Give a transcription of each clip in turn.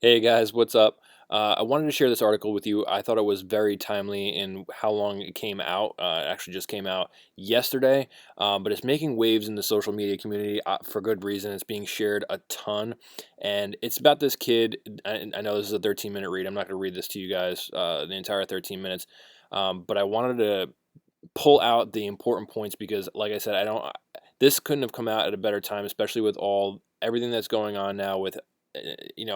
Hey guys, what's up? I wanted to share this article with you. I thought it was very timely in how long it came out. It actually just came out yesterday, but it's making waves in the social media community for good reason. It's being shared a ton, and it's about this kid. I know this is a 13-minute read. I'm not going to read this to you guys the entire 13 minutes, but I wanted to pull out the important points because, like I said, I don't. This couldn't have come out at a better time, especially with all everything that's going on now with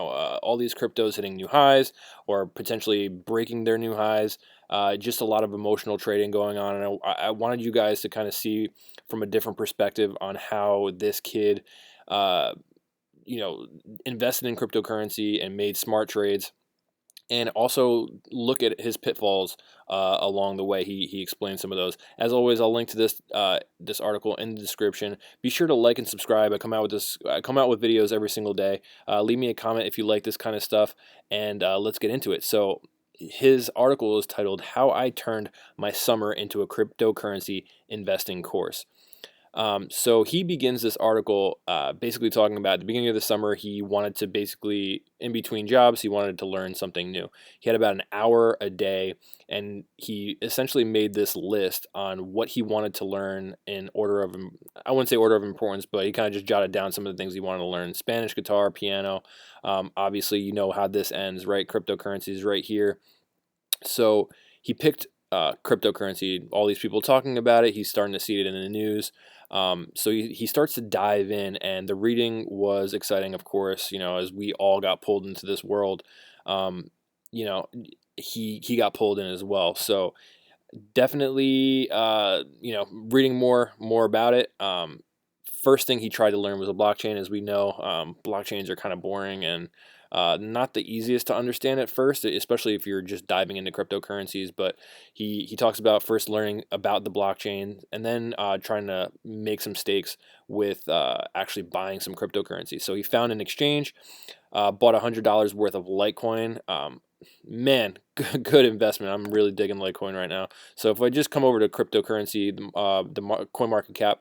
all these cryptos hitting new highs or potentially breaking their new highs. Just a lot of emotional trading going on, and I wanted you guys to kind of see from a different perspective on how this kid, uh, you know, invested in cryptocurrency and made smart trades, and also look at his pitfalls along the way. He explains some of those. As always, I'll link to this article in the description. Be sure to like and subscribe. I come out with videos every single day. Leave me a comment if you like this kind of stuff, and let's get into it. So his article is titled "How I Turned My Summer into a Cryptocurrency Investing Course." So he begins this article basically talking about at the beginning of the summer, he wanted to basically, in between jobs, he wanted to learn something new. He had about an hour a day, and he essentially made this list on what he wanted to learn in order of, I wouldn't say order of importance, but he kind of just jotted down some of the things he wanted to learn: Spanish, guitar, piano. Obviously, you know how this ends, right? Cryptocurrency is right here. So he picked cryptocurrency, all these people talking about it. He's starting to see it in the news. So he starts to dive in, and the reading was exciting, of course, as we all got pulled into this world. Um, you know, he got pulled in as well. So definitely, reading more about it. First thing he tried to learn was a blockchain. As we know, blockchains are kind of boring and not the easiest to understand at first, especially if you're just diving into cryptocurrencies. But he talks about first learning about the blockchain and then trying to make some stakes with actually buying some cryptocurrency. So he found an exchange, bought $100 worth of Litecoin. Man, good investment. I'm really digging Litecoin right now. So if I just come over to cryptocurrency, the coin market cap,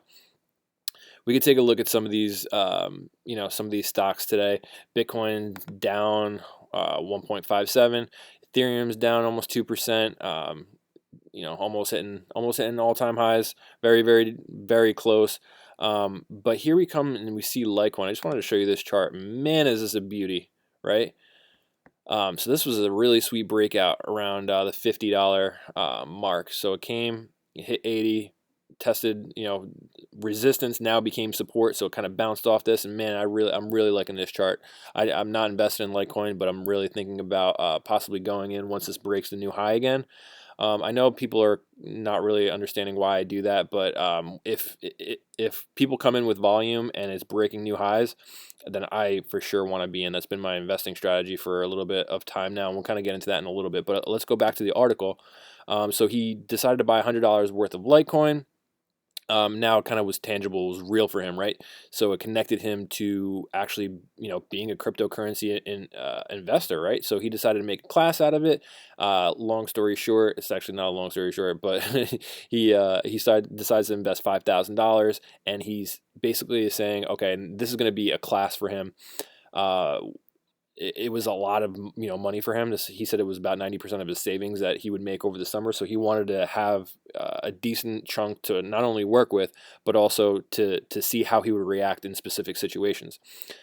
we could take a look at some of these, some of these stocks today. Bitcoin down 1.57. Ethereum's down almost 2%. Almost hitting all-time highs. Very, very, very close. But here we come and we see Litecoin. I just wanted to show you this chart. Man, is this a beauty, right? So this was a really sweet breakout around the $50 mark. So it hit 80, tested, resistance, now became support. So it kind of bounced off this, and man, I'm really liking this chart. I'm not invested in Litecoin, but I'm really thinking about possibly going in once this breaks the new high again. I know people are not really understanding why I do that, but if people come in with volume and it's breaking new highs, then I for sure want to be in. That's been my investing strategy for a little bit of time now, and we'll kind of get into that in a little bit. But let's go back to the article. So he decided to buy $100 worth of Litecoin. Now it kind of was tangible, was real for him, right? So it connected him to actually, being a cryptocurrency investor, right? So he decided to make a class out of it. Long story short, it's actually not a long story short, but decides to invest $5,000, and he's basically saying, okay, this is going to be a class for him. Uh, it was a lot of money for him. He said it was about 90% of his savings that he would make over the summer. So he wanted to have a decent chunk to not only work with, but also to see how he would react in specific situations.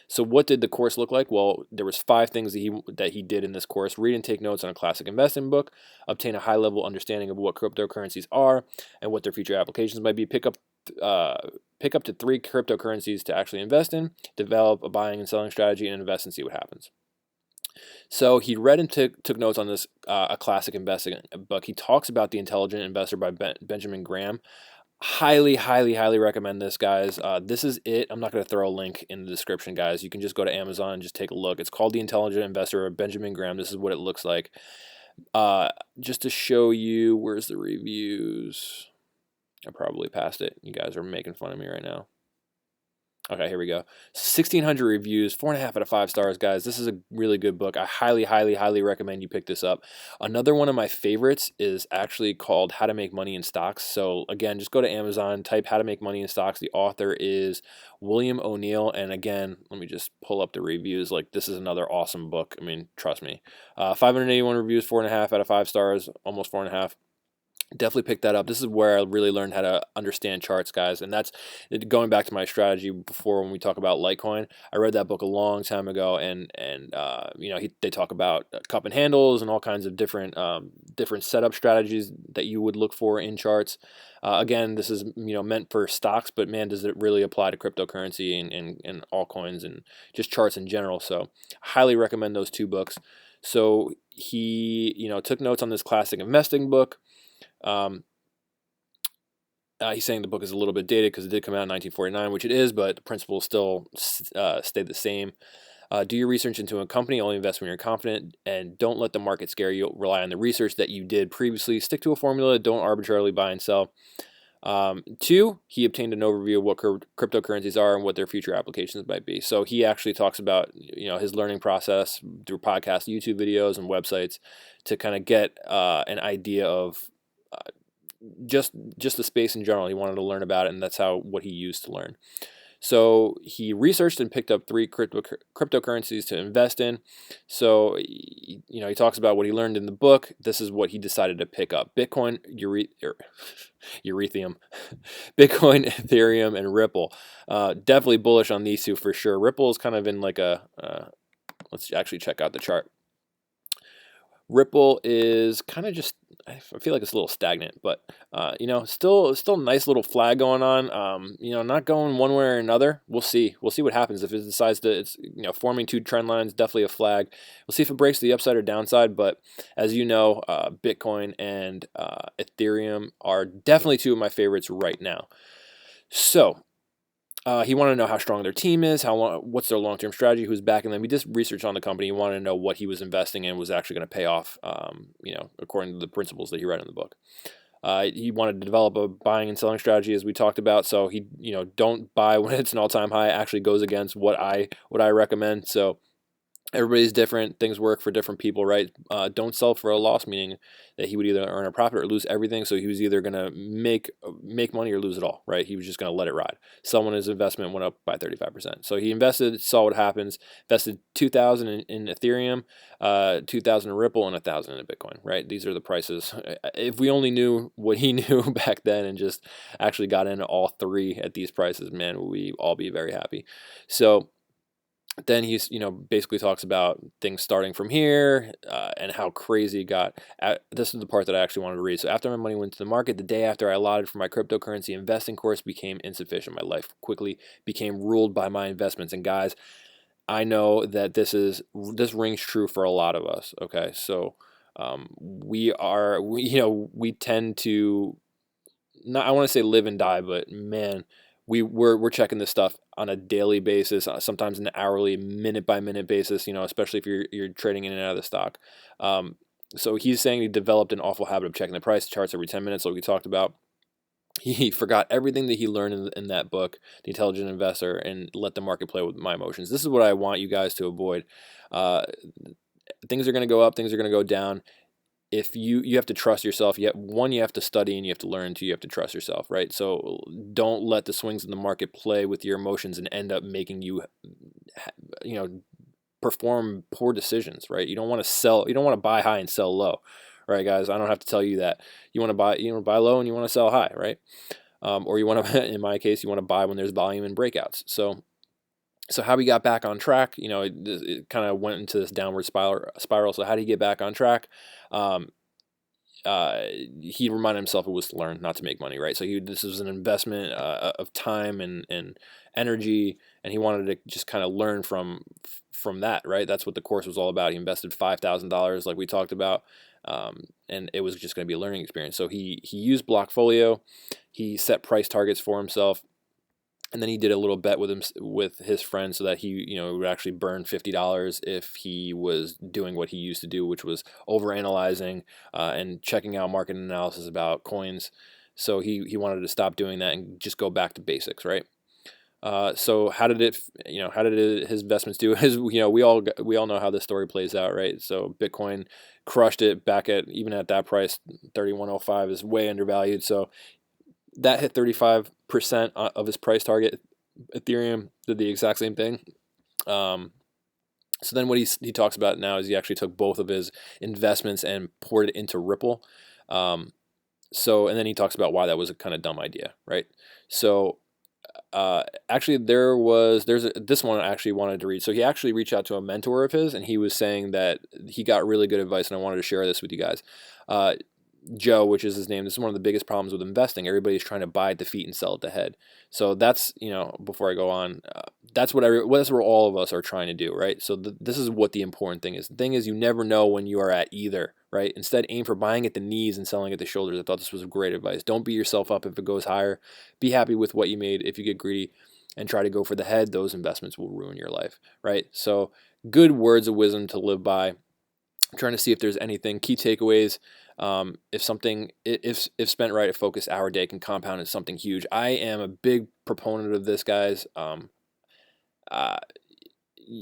So what did the course look like? Well, there was 5 things that he did in this course: read and take notes on a classic investing book, obtain a high level understanding of what cryptocurrencies are and what their future applications might be, pick up to 3 cryptocurrencies to actually invest in, develop a buying and selling strategy, and invest and see what happens. So he read and took notes on this a classic investing book. He talks about The Intelligent Investor by Benjamin Graham. Highly, highly, highly recommend this, guys. This is it. I'm not going to throw a link in the description, guys. You can just go to Amazon and just take a look. It's called The Intelligent Investor by Benjamin Graham. This is what it looks like. Just to show you, where's the reviews? I probably passed it. You guys are making fun of me right now. Okay, here we go. 1,600 reviews, 4.5 out of 5 stars, guys. This is a really good book. I highly, highly, highly recommend you pick this up. Another one of my favorites is actually called How to Make Money in Stocks. So again, just go to Amazon, type How to Make Money in Stocks. The author is William O'Neill. And again, let me just pull up the reviews. Like, this is another awesome book. I mean, trust me. 581 reviews, 4.5 out of 5 stars, almost 4.5. Definitely pick that up. This is where I really learned how to understand charts, guys. And that's going back to my strategy before when we talk about Litecoin. I read that book a long time ago, and they talk about cup and handles and all kinds of different setup strategies that you would look for in charts. Again, this is meant for stocks, but man, does it really apply to cryptocurrency and altcoins and just charts in general. So, highly recommend those two books. So he took notes on this classic investing book. He's saying the book is a little bit dated because it did come out in 1949, which it is, but the principles still stay the same. Do your research into a company. Only invest when you're confident, and don't let the market scare you. Rely on the research that you did previously. Stick to a formula. Don't arbitrarily buy and sell. 2, he obtained an overview of what cryptocurrencies are and what their future applications might be. So he actually talks about his learning process through podcasts, YouTube videos, and websites to kind of get an idea of just the space in general. He wanted to learn about it, and that's what he used to learn. So he researched and picked up 3 cryptocurrencies to invest in. So he talks about what he learned in the book. This is what he decided to pick up: Bitcoin, Ethereum, Bitcoin, Ethereum, and Ripple. Definitely bullish on these two for sure. Ripple is kind of in like a let's actually check out the chart. Ripple is kind of just, I feel like it's a little stagnant, but still nice little flag going on. Not going one way or another. We'll see what happens if it decides to. It's forming 2 trend lines. Definitely a flag. We'll see if it breaks to the upside or downside. But as you know, Bitcoin and Ethereum are definitely 2 of my favorites right now. So. He wanted to know how strong their team is, what's their long-term strategy, who's backing them. He did research on the company. He wanted to know what he was investing in was actually going to pay off, according to the principles that he read in the book. He wanted to develop a buying and selling strategy, as we talked about. So he, don't buy when it's an all-time high. It actually goes against what I recommend. So everybody's different. Things work for different people, right? Don't sell for a loss, meaning that he would either earn a profit or lose everything. So he was either going to make money or lose it all, right? He was just going to let it ride. Sell when his investment went up by 35%. So he invested, saw what happens, invested 2,000 in Ethereum, 2,000 in Ripple, and 1,000 in Bitcoin, right? These are the prices. If we only knew what he knew back then and just actually got into all 3 at these prices, man, would we all be very happy. So then he's basically talks about things starting from here and how crazy it got. This is the part that I actually wanted to read. So after my money went to the market, the day after I allotted for my cryptocurrency investing course became insufficient. My life quickly became ruled by my investments. And guys, I know that this rings true for a lot of us. Okay, so we tend to, not, I want to say live and die, but man, we're checking this stuff on a daily basis, sometimes an hourly, minute by minute basis. Especially if you're trading in and out of the stock. So he's saying he developed an awful habit of checking the price charts every 10 minutes, like we talked about. He forgot everything that he learned in that book, The Intelligent Investor, and let the market play with my emotions. This is what I want you guys to avoid. Things are going to go up, things are going to go down. If you have to trust yourself. You have to study and you have to learn. 2, you have to trust yourself, right? So don't let the swings in the market play with your emotions and end up making you perform poor decisions, right? You don't want to buy high and sell low, right, guys? I don't have to tell you that. You want to buy low and you want to sell high, right? Or you want to, in my case, you want to buy when there's volume and breakouts. So how we got back on track, it kind of went into this downward spiral. So how do you get back on track? He reminded himself it was to learn, not to make money, right? So this was an investment of time and energy, and he wanted to just kind of learn from that, right? That's what the course was all about. He invested $5,000, like we talked about, and it was just going to be a learning experience. So he used Blockfolio. He set price targets for himself. And then he did a little bet with his friend so that he would actually burn $50 if he was doing what he used to do, which was overanalyzing and checking out market analysis about coins. So he wanted to stop doing that and just go back to basics, right? So how did how did his investments do? We all know how this story plays out, right? So Bitcoin crushed it back at even at that price, 3105 is way undervalued. So that hit 35% of his price target. Ethereum did the exact same thing. Um, so then what he talks about now is he actually took both of his investments and poured it into Ripple. Um, and then he talks about why that was a kind of dumb idea, right? So actually this one I actually wanted to read. So he actually reached out to a mentor of his, and he was saying that he got really good advice, and I wanted to share this with you guys. Joe, which is his name, this is one of the biggest problems with investing. Everybody's trying to buy at the feet and sell at the head. So that's, before I go on, that's that's what all of us are trying to do, right? So this is what the important thing is. The thing is, you never know when you are at either, right? Instead, aim for buying at the knees and selling at the shoulders. I thought this was great advice. Don't beat yourself up if it goes higher. Be happy with what you made. If you get greedy and try to go for the head, those investments will ruin your life, right? So good words of wisdom to live by. I'm trying to see if there's anything key takeaways. If something, if spent right, a focused hour a day can compound into something huge. I am a big proponent of this, guys. Uh,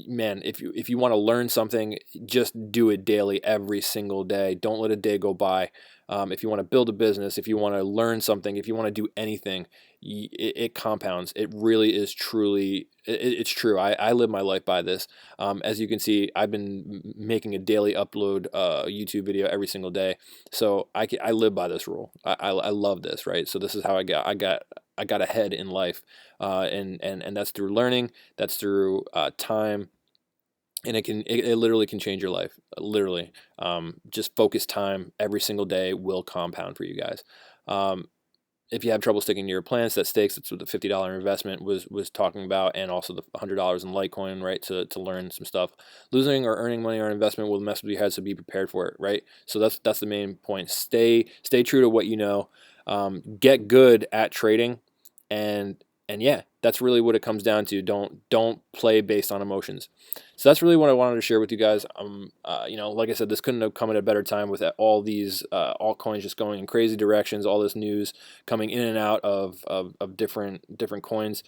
Man, if you want to learn something, just do it daily, every single day. Don't let a day go by. If you want to build a business, if you want to learn something, if you want to do anything, it compounds. It really is truly, it's true. I live my life by this. As you can see, I've been making a daily upload YouTube video every single day. So I live by this rule. I love this, right? So this is how I got ahead in life, and that's through learning. That's through time, and it literally can change your life. Literally, just focus time every single day will compound for you guys. Um, if you have trouble sticking to your plans, that stakes. That's what the $50 investment was talking about, and also the $100 in Litecoin, right? To learn some stuff. Losing or earning money on investment will mess with your head, so be prepared for it, right? So that's the main point. Stay true to what you know. Get good at trading, and yeah, that's really what it comes down to. Don't play based on emotions. So that's really what I wanted to share with you guys. Like I said, this couldn't have come at a better time with all these altcoins just going in crazy directions, all this news coming in and out of different coins.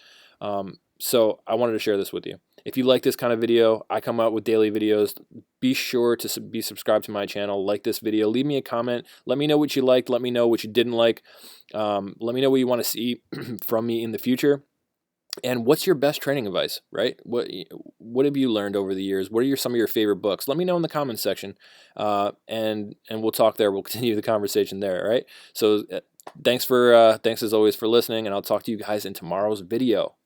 So I wanted to share this with you. If you like this kind of video, I come out with daily videos. Be sure to be subscribed to my channel. Like this video. Leave me a comment. Let me know what you liked. Let me know what you didn't like. Let me know what you want to see from me in the future. And what's your best trading advice, right? What have you learned over the years? What are some of your favorite books? Let me know in the comments section, and we'll talk there. We'll continue the conversation there, all right? So thanks as always for listening, and I'll talk to you guys in tomorrow's video.